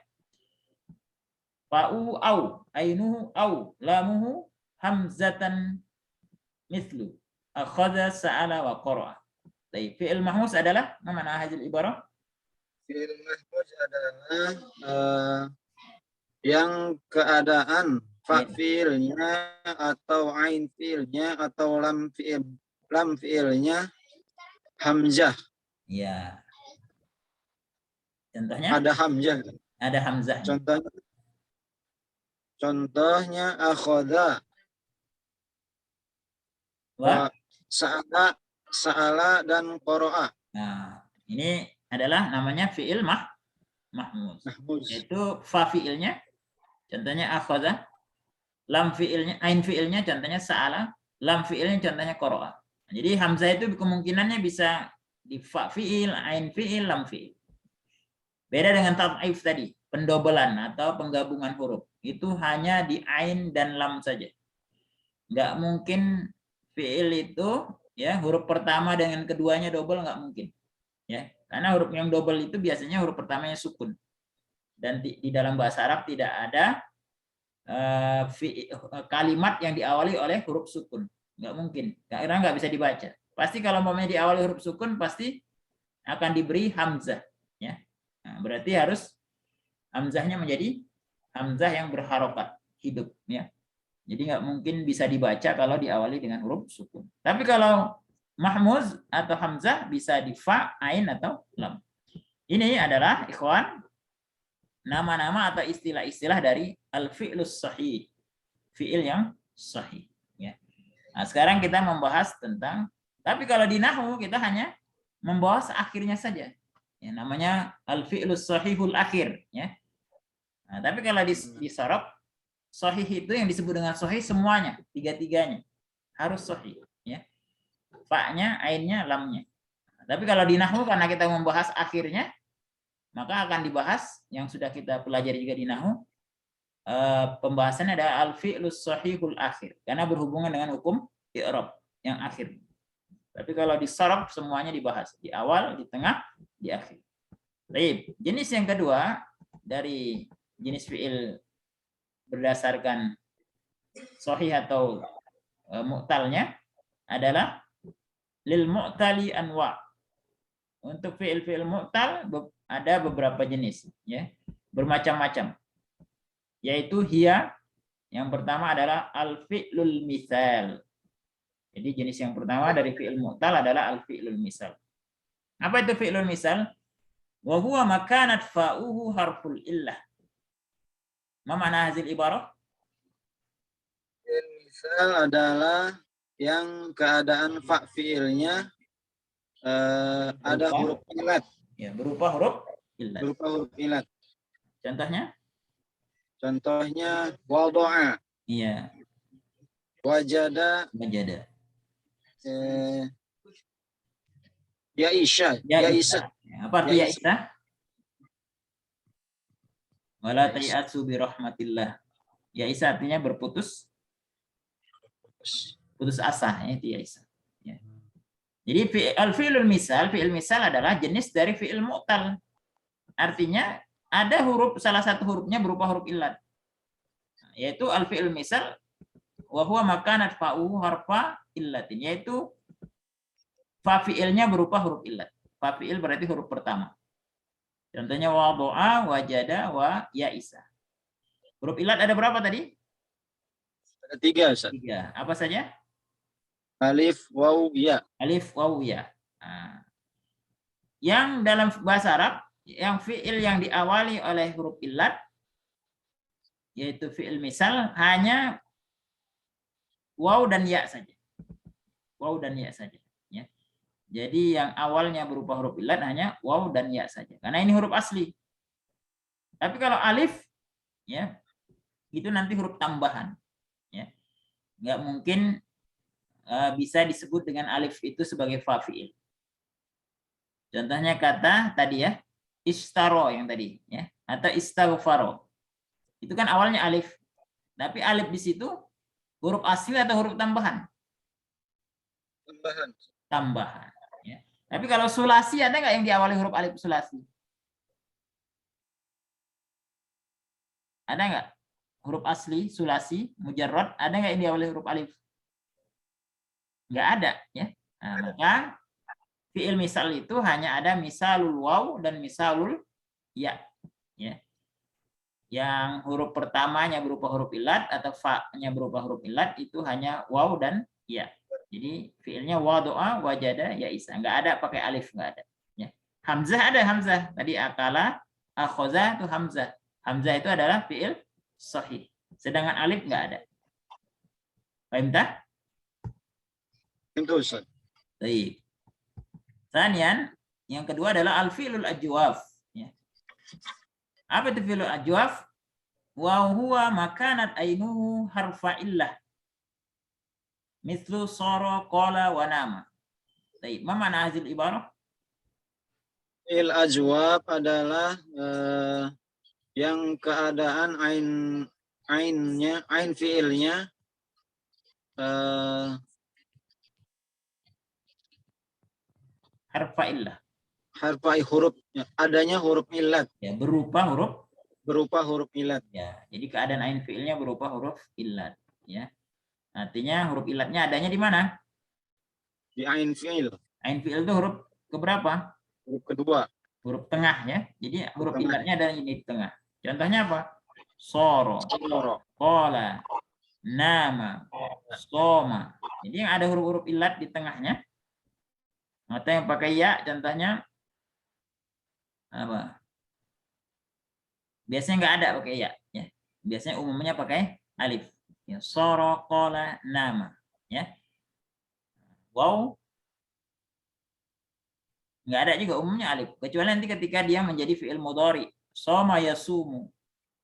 Fa'u au, ainuhu au, lamuhu hamzatan mithlu akhadha sa'ala wa qara'a. Baik. Fi'il mahmuz adalah mana hadil ibarah? Fi'il mahmuz adalah yang keadaan fa fiilnya atau ain fiilnya atau lam fiilnya hamzah. Ya. Contohnya? Ada hamzah. Ada hamzah. Contohnya akhadha. Wa sa'ala dan qara'a. Nah, ini adalah namanya fi'il mahmuz. Yaitu fa fi'ilnya contohnya akhadha, lam fi'ilnya, ain fi'ilnya contohnya sa'ala, lam fi'ilnya contohnya qara'a. Jadi hamzah itu kemungkinannya bisa di fa fi'il, ain fi'il, lam fi'il. Beda dengan tad'if tadi, pendobelan atau penggabungan huruf. Itu hanya di ain dan lam saja. Nggak mungkin fi'il itu, ya, huruf pertama dengan keduanya double, nggak mungkin. Ya, karena huruf yang double itu biasanya huruf pertamanya sukun. Dan di dalam bahasa Arab tidak ada kalimat yang diawali oleh huruf sukun. Nggak mungkin, karena nggak bisa dibaca. Pasti kalau umpamanya diawali huruf sukun, pasti akan diberi hamzah. Ya. Nah, berarti harus hamzahnya menjadi hamzah yang berharokat, hidup. Ya. Jadi nggak mungkin bisa dibaca kalau diawali dengan huruf sukun. Tapi kalau mahmuz atau hamzah bisa di fa, ain, atau lam. Ini adalah ikhwan nama-nama atau istilah-istilah dari al-fi'lus sahih. Fi'il yang sahih. Ya. Nah, sekarang kita membahas tentang, tapi kalau di nahwu kita hanya membahas akhirnya saja. Ya, namanya al-fi'lus sahihul akhir. Ya. Nah, tapi kalau di sharaf, sahih itu yang disebut dengan sahih semuanya, tiga-tiganya harus sahih. Ya. Fa-nya, ainnya, lamnya. Nah, tapi kalau di nahwu karena kita membahas akhirnya, maka akan dibahas yang sudah kita pelajari juga di nahwu. Pembahasannya ada al-fi'lus sahihul akhir karena berhubungan dengan hukum i'rab yang akhir. Tapi kalau di sharaf semuanya dibahas di awal, di tengah, di akhir. Baik, jenis yang kedua dari jenis fi'il berdasarkan sahih atau mu'talnya adalah lil mu'tali anwa. Untuk fi'il mu'tal ada beberapa jenis, ya, bermacam-macam. Yaitu hiya, yang pertama adalah al-fi'lul misal. Jadi jenis yang pertama dari fi'il mu'tal adalah al-fi'lul misal. Apa itu fi'lul misal? Wa huwa makanat fa'uhu harful illah. Ma makna hazil ibarah? Misal adalah yang keadaan fa fiilnya ada huruf ilat. Ya, berupa huruf illat. Berupa huruf ilat. Contohnya? Contohnya wado'a. Iya. Wajada. Wajada. Ya Isya. Ya Isa. Apa arti ya Isa? Wala ta'iatsu bi rahmatillah. Ya Isa artinya berputus asa, itu ya Isa. Ya. Jadi al-fi'lul misal, fi'il misal adalah jenis dari fi'il mu'tal. Artinya ada salah satu hurufnya berupa huruf illat. Yaitu al-fi'il misal wa huwa makanat fa'uhu harfa illatin, yaitu fa fi'ilnya berupa huruf illat. Fa fi'il berarti huruf pertama. Contohnya wado'a, wajada, wa ya Isa. Huruf illat ada berapa tadi? Ada 3, Ustaz. 3. Apa saja? Alif, waw, ya. Alif, waw, ya. Nah, yang dalam bahasa Arab, yang fi'il yang diawali oleh huruf illat, yaitu fi'il misal, hanya waw dan ya saja. Waw dan ya saja. Ya. Jadi yang awalnya berupa huruf illat hanya waw dan ya saja. Karena ini huruf asli. Tapi kalau alif, ya, itu nanti huruf tambahan. Ya. Nggak mungkin bisa disebut dengan alif itu sebagai fa fi'il. Contohnya kata tadi ya, istaro yang tadi, ya, atau istaghfaro. Itu kan awalnya alif. Tapi alif di situ huruf asli atau huruf tambahan? Tambahan. Tambahan. Ya. Tapi kalau sulasi ada nggak yang diawali huruf alif sulasi? Ada nggak? Huruf asli, sulasi, mujarrad, ada nggak yang diawali huruf alif? Nggak ada, ya. Nah, maka fi'il misal itu hanya ada misalul waw dan misalul ya. Ya. Yang huruf pertamanya berupa huruf illat atau fa-nya berupa huruf illat itu hanya waw dan ya. Jadi fi'ilnya wado'a, wajada, ya Isa. Nggak ada pakai alif, nggak ada. Ya. Hamzah ada Hamzah. Tadi akala, akhoza itu Hamzah. Hamzah itu adalah fi'il sahih. Sedangkan alif nggak ada. Paham tak? Itu, Ustaz. Baik. Kemudian yang kedua adalah al-fi'lul ajwaf. Ya. Apa itu fi'lul ajwaf? Wa huwa makanat ainuhu harfa illah. Mislu sara, qala, wa nama. Baik, ma makna hazil ibarah? Fi'il ajwab adalah yang keadaan ain fi'ilnya Harfa illah. harfa huruf, adanya huruf illat. Ya, berupa huruf illat. Ya, jadi keadaan ain fi'ilnya berupa huruf illat, ya. Artinya huruf illatnya adanya di mana? Di ain fi'il. Ain fi'il itu huruf keberapa? Huruf kedua. Huruf tengah, ya. Jadi huruf illatnya ada di tengah. Contohnya apa? Soro, qala, nama, soma. Jadi yang ada huruf-huruf illat di tengahnya. Atau yang pakai ya, contohnya apa? Biasanya nggak ada pakai ya. Biasanya umumnya pakai alif. Ya, soro, qala, nama. Ya. Wow. Nggak ada juga umumnya alif. Kecuali nanti ketika dia menjadi fi'il mudhari. Soma yasumu.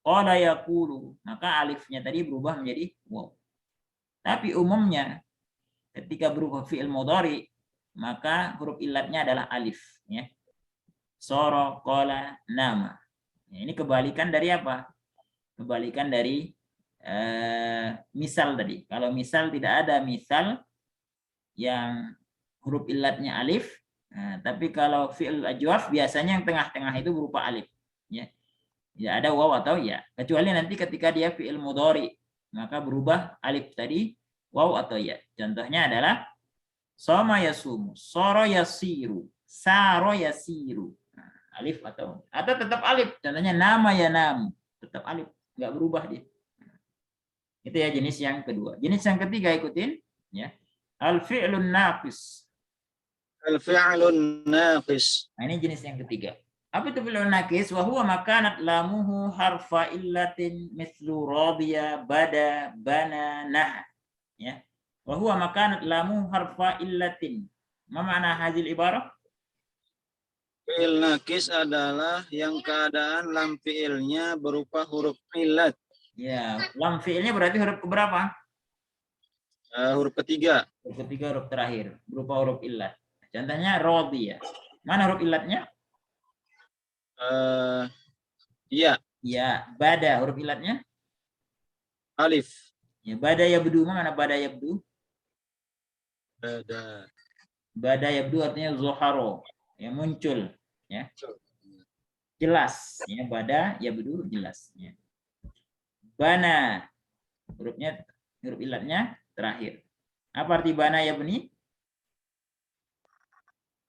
Qala yaqulu. Maka alifnya tadi berubah menjadi waw. Tapi umumnya ketika berubah fi'il mudhari, maka huruf illatnya adalah alif. Ya. Soro, qala, nama. Ya, ini kebalikan dari apa? Kebalikan dari misal tadi. Kalau misal tidak ada misal yang huruf illatnya alif. Nah, tapi kalau fi'il ajwaf biasanya yang tengah-tengah itu berupa alif. Ya. Tidak ada waw atau ya. Kecuali nanti ketika dia fi'il mudhari, maka berubah alif tadi waw atau ya. Contohnya adalah Soma yasumu, soro yasiru, saro yasiru. Nah, alif atau tetap alif. Contohnya nama ya namu, tetap alif, nggak berubah dia. Itu ya jenis yang kedua. Jenis yang ketiga ikutin ya. Al-fi'lun naqis. Al-fi'lun naqis. Nah, ini jenis yang ketiga. Apa itu fi'lun naqis? Wa huwa makanat lamuhu harfa illatin mithlu radiya, bada, bana, nah. Ya. Wa huwa makanat lamuhu harfa illatin. Ma makna hadhil ibarah? Fi'il naqis adalah yang keadaan lam fi'ilnya berupa huruf illat. Ya, lam fi'ilnya berarti huruf keberapa? Huruf ketiga. Huruf ketiga, huruf terakhir, berupa huruf illat. Contohnya radiya. Mana huruf illatnya? Iya. Ya, bada huruf illatnya? Alif. Ya, bada yabdu. Mana bada yabdu? Bada. Bada yabdu artinya zuharo, ya muncul, ya. Jelas, ya bada yabdu jelas, ya. Bana huruf illatnya terakhir. Apa arti bana yabni?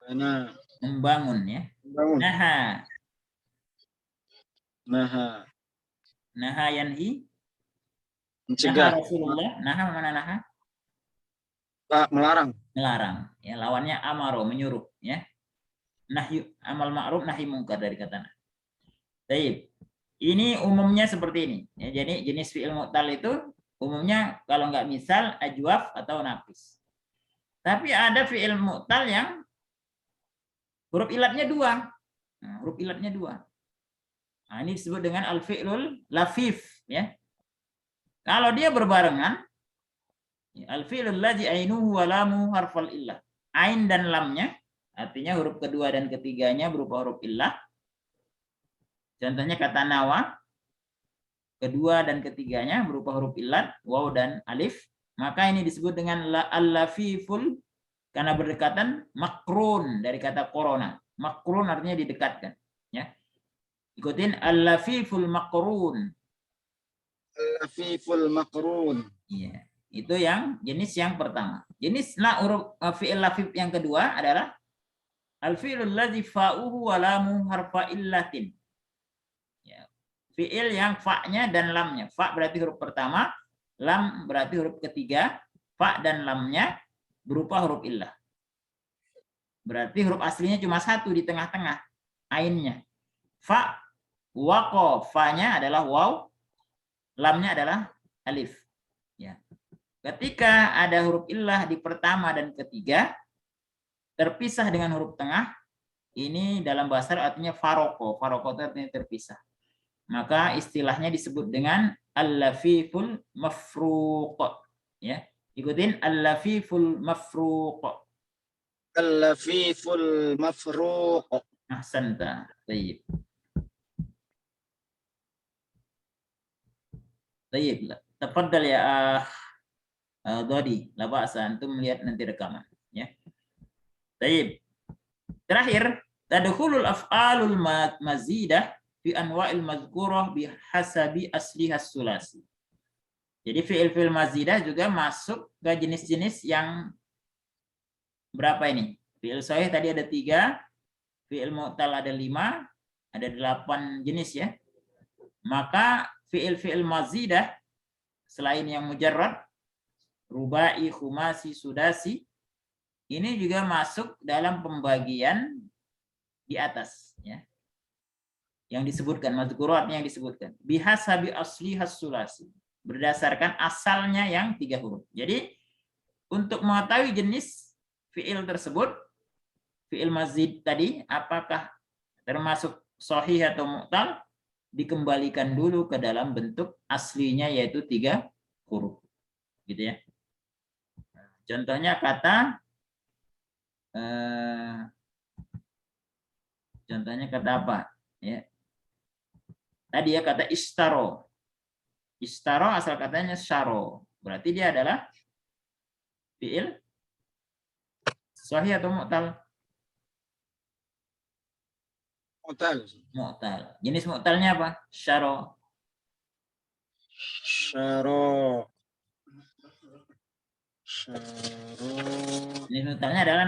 Bana. Membangun, ya. Membangun. Naha. Naha. Naha yanhi. Mencegah. Naha Rasulullah. Naha mana naha? Melarang. Melarang. Ya, lawannya amaro, menyuruh, ya. Nahyu amal ma'ruf nahi mungkar dari kata nah. Baik. Ini umumnya seperti ini. Ya, jadi jenis fi'il mu'tal itu umumnya kalau nggak misal ajwaf atau nafis. Tapi ada fi'il mu'tal yang huruf ilatnya dua. Nah, huruf ilatnya dua. Nah, ini disebut dengan al-fi'lul lafif, ya. Kalau dia berbarengan, al-fi'lul ladzi ainuhu wa lamu harfal illah. Ain dan lamnya, artinya huruf kedua dan ketiganya berupa huruf illah. Contohnya kata nawa, kedua dan ketiganya berupa huruf illat, waw dan alif. Maka ini disebut dengan al-lafiful karena berdekatan, makrun dari kata korona. Makrun artinya didekatkan. Ya. Ikutin al-lafiful makrun. Al-lafiful makrun. Iya. Itu yang jenis yang pertama. Jenis huruf fi'il lafif yang kedua adalah al-fi'lul ladzi fa'uhu wa lamu harfa illatin. Fi'il yang fa-nya dan lamnya. Fa berarti huruf pertama, lam berarti huruf ketiga, fa dan lamnya berupa huruf illah. Berarti huruf aslinya cuma satu di tengah-tengah, ainnya. Fa, waqo, fa-nya adalah waw, lamnya adalah alif. Ya. Ketika ada huruf illah di pertama dan ketiga, terpisah dengan huruf tengah, ini dalam bahasa artinya faroko. Faroko itu artinya terpisah. Maka istilahnya disebut dengan al-lafiful mafruq, ya. Ikutin al-lafiful mafruq. Al-lafiful mafruq. Ahsanta. Baik. Baik. Tafadhal ya Dodi, la ba'sa, antum melihat nanti rekaman, ya. Baik. Terakhir, tadkhulul af'alul mazidah fi anwa'il mazkurah bihasabi asliha sulasi. Jadi fi'il mazidah juga masuk ke jenis-jenis yang berapa ini? Fi'il sahih tadi ada 3, fi'il mu'tal ada 5, ada 8 jenis, ya. Maka fi'il mazidah selain yang mujarrad, rubai, khumasi, sudasi, ini juga masuk dalam pembagian di atas, ya. Yang disebutkan mazkuratnya yang disebutkan bihasabi aslihas sulasi, berdasarkan asalnya yang 3 huruf. Jadi untuk mengetahui jenis fiil tersebut, fiil mazid tadi apakah termasuk sahih atau mu'tal, dikembalikan dulu ke dalam bentuk aslinya yaitu 3 huruf, gitu ya. Contohnya kata apa, ya. Tadi ya kata istaro. Istaro asal katanya syaro. Berarti dia adalah fi'il sahih atau mu'tal? Mu'tal. Mu'tal. Jenis mu'talnya apa? Syaro. Syaro. Syaro. nutalnya adalah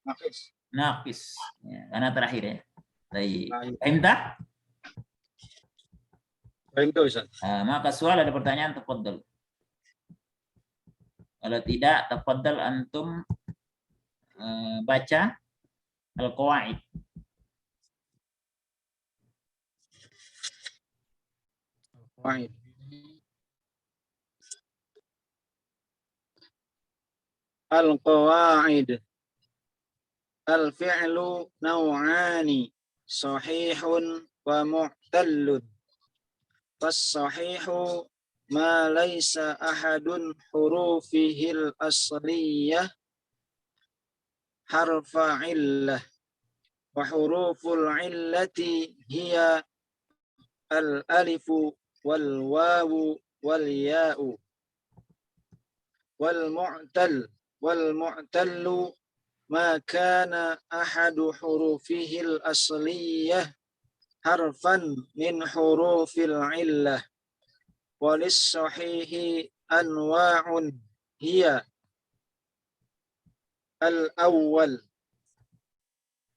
Naqis. naqis. Ya, karena terakhir ya. Baik. Baik. Paham tak? Baik itu Ustaz. Maka soal ada pertanyaan, tafadhal. Kalau tidak, tafadhal antum baca al-qawaid. Baik. Al-qawaid. Al-fi'lu naw'ani sahihun wa mu'tallun. Fas-sahihu ma laysa ahadun hurufihil asliyah harfa illah wa huruful illati hiya al-alifu wal wawu wal ya'u wal mu'tallu ma kana ahadu hurufihil asliyah harfan min hurufil illah walis sahihi anwa'un hiya al-awwal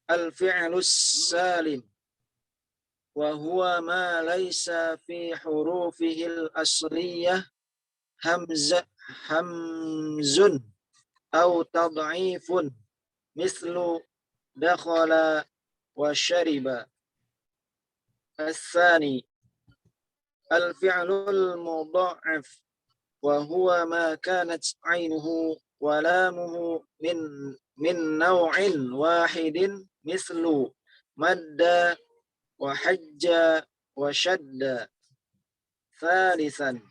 al-fi'lus salim wa huwa ma laysa fi hurufihil asliyah hamzun aw tad'ifun mislu dakhala wa shariba. الثاني الفعل المضاعف وهو ما كانت عينه ولامه من نوع واحد مثل مد وحج وشد. ثالثا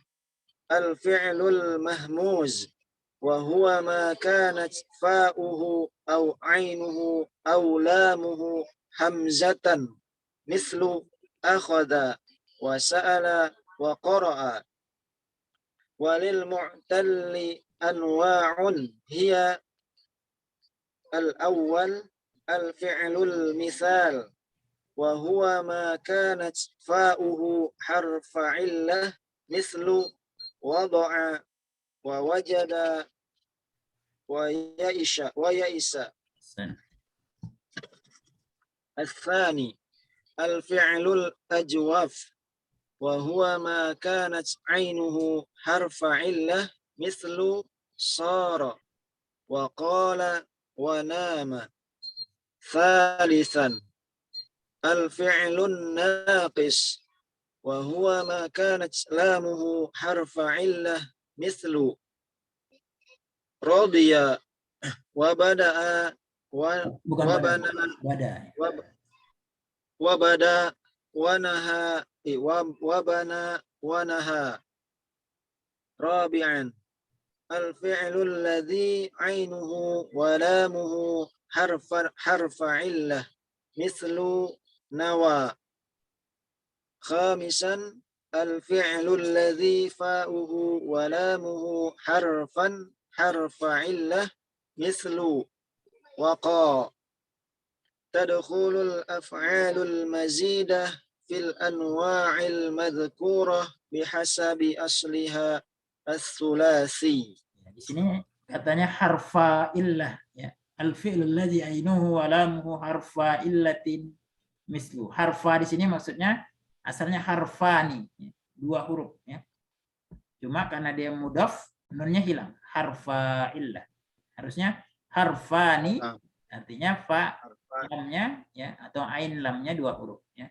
الفعل المهموز وهو ما كانت فاؤه أو عينه أو لامه همزة مثل أخذ وسأل وقرأ. وللمعتل أنواع هي الأول الفعل المثال وهو ما كانت فاؤه حرف علة مثل وضع ووجد ويئس. الثاني الفعل الأجوف وهو ما كانت عينه حرف علة مثل صار وقال ونام. ثالثا الفعل الناقص وهو ما كانت لامه حرف علة مثل رضي وبدأ وبدا ونهى وبنى ونهى. رابعا الفعل الذي عينه ولامه حرف علة مثل نوى. خامسا الفعل الذي فاؤه ولامه حرف علة مثل وقى. تدخل الأفعال المزيدة في الأنواع المذكورة بحسب أصلها الثلاثي. Di sini katanya harfa illah ya. Al-fi'l alladhi ainuhu wa lamuhu harfa illatin mislu. Harfa di sini maksudnya asalnya harfani, ya, 2 huruf ya. Cuma karena dia mudhaf nunnya hilang. Harfa illah. Harusnya harfani artinya fa lamnya ya atau ain lamnya 2 huruf ya.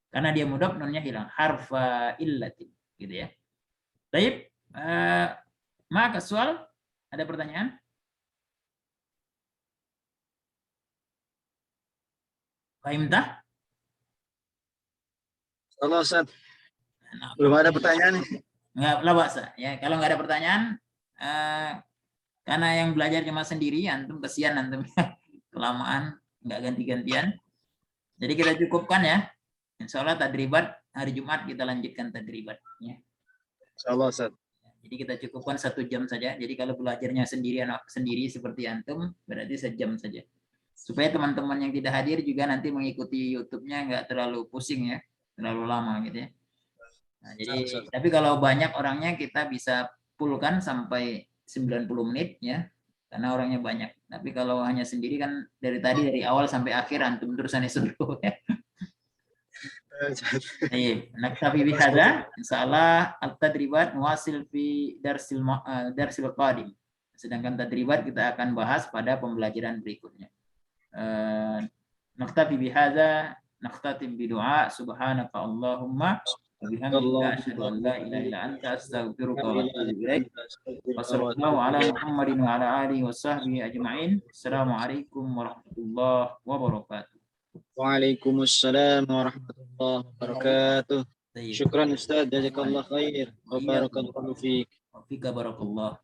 Karena dia mudhaf nunnya hilang. Harfa illatin gitu ya. Baik, maka soal ada pertanyaan? Fahimtah? Allah Ustaz. Belum ada pertanyaan. Enggak lah bahasa ya. Kalau nggak ada pertanyaan karena yang belajar cuma sendiri, antum kesian antum kelamaan nggak ganti-gantian. Jadi kita cukupkan ya. Insya Allah tadribat hari Jumat kita lanjutkan tadribat ya. Insya Allah Ustaz. Jadi kita cukupkan 1 jam saja. Jadi kalau belajarnya sendiri seperti antum berarti 1 jam saja. Supaya teman-teman yang tidak hadir juga nanti mengikuti YouTube-nya nggak terlalu pusing ya, terlalu lama gitu ya. Nah, jadi tapi kalau banyak orangnya kita bisa fullkan sampai 90 menit ya. karena orangnya banyak. Tapi kalau hanya sendiri kan dari awal sampai akhir antum terusan suruh. Baik, naktafi bihadza. Insyaallah at-tadribat muwasil fi darsil qadim. Sedangkan tadribat kita akan bahas pada pembelajaran berikutnya. Naktafi bihadza, naktatim bidu'a subhanaka Allahumma wa bihamdika asyhadu an la ilaha illa anta astaghfiruka wa atubu ilaik. Wassallallahu ala Muhammadin wa ala alihi wa sahbihi ajma'in. Assalamualaikum warahmatullahi wabarakatuh. Waalaikumsalam warahmatullahi wabarakatuh. Baik. Syukran Ustaz, jazakallah khair. Wa barakallahu fiik. Wa fika barakallah.